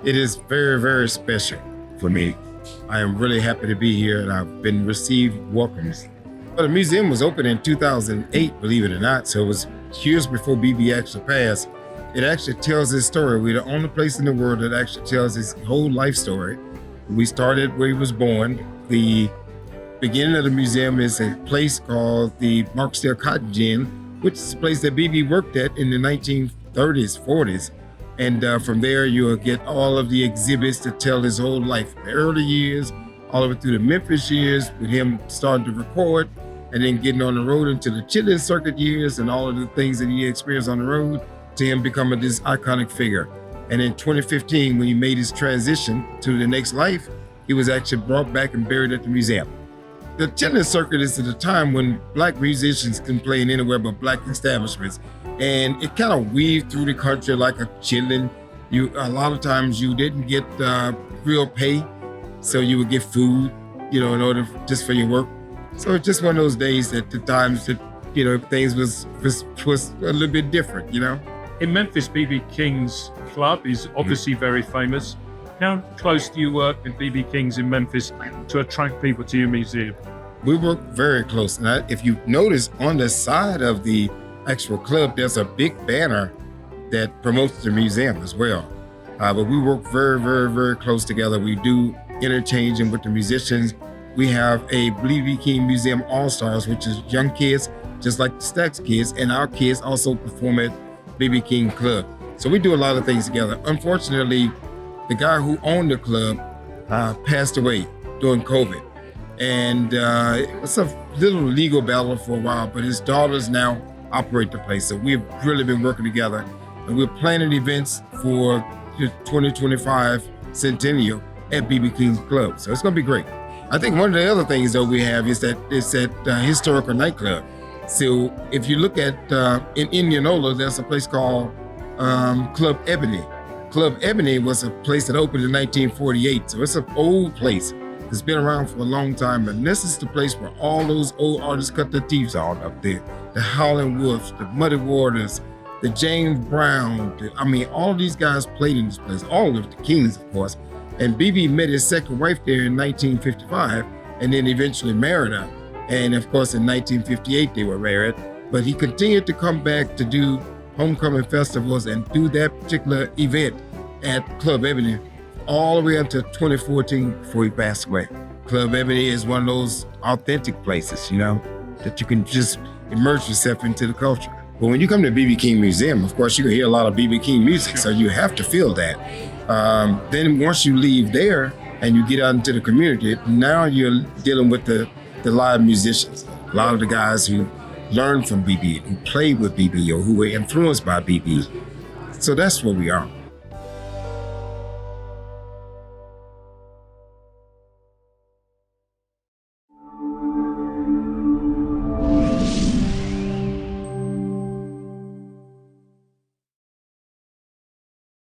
It is very, very special for me. I am really happy to be here, and I've been received welcomes. Well, the museum was opened in 2008, believe it or not, so it was years before BB actually passed. It actually tells his story. We're the only place in the world that actually tells his whole life story. We started where he was born. The beginning of the museum is a place called the Marxel Cotton Gin, which is a place that BB worked at in the 1930s, 40s. And from there, you'll get all of the exhibits that tell his whole life, the early years, all the way through the Memphis years, with him starting to record, and then getting on the road into the chilling circuit years and all of the things that he experienced on the road, to him becoming this iconic figure. And in 2015, when he made his transition to the next life, he was actually brought back and buried at the museum. The chilling circuit is at a time when Black musicians can play in anywhere but Black establishments. And it kind of weaved through the country like a chilling. A lot of times you didn't get real pay, so you would get food, in order just for your work. So it's just one of those days that the times that, things was a little bit different, In Memphis, B.B. King's club is obviously very famous. How close do you work with B.B. King's in Memphis to attract people to your museum? We work very close. And if you notice, on the side of the actual club, there's a big banner that promotes the museum as well. But we work very, very, very close together. We do interchanging with the musicians. We have a B.B. King Museum All-Stars, which is young kids, just like the Stax kids, and our kids also perform at B.B. King Club. So we do a lot of things together. Unfortunately, the guy who owned the club passed away during COVID. And it was a little legal battle for a while, but his daughters now operate the place. So we've really been working together, and we're planning events for the 2025 centennial at B.B. King's Club. So it's gonna be great. I think one of the other things that we have is that it's that historical nightclub. So if you look at in Indianola, there's a place called Club Ebony. Club Ebony was a place that opened in 1948. So it's an old place. It's been around for a long time, and this is the place where all those old artists cut their teeth out up there. The Howlin' Wolves, the Muddy Waters, the James Brown. All these guys played in this place, all of the Kings, of course. And BB met his second wife there in 1955, and then eventually married her. And of course, in 1958, they were married. But he continued to come back to do homecoming festivals and do that particular event at Club Ebony all the way up to 2014 before he passed away. Club Ebony is one of those authentic places, that you can just immerse yourself into the culture. But when you come to B.B. King Museum, of course, you can hear a lot of B.B. King music, so you have to feel that. Then once you leave there and you get out into the community, now you're dealing with the live musicians. A lot of the guys who learned from BB, who played with BB, or who were influenced by BB. So that's where we are.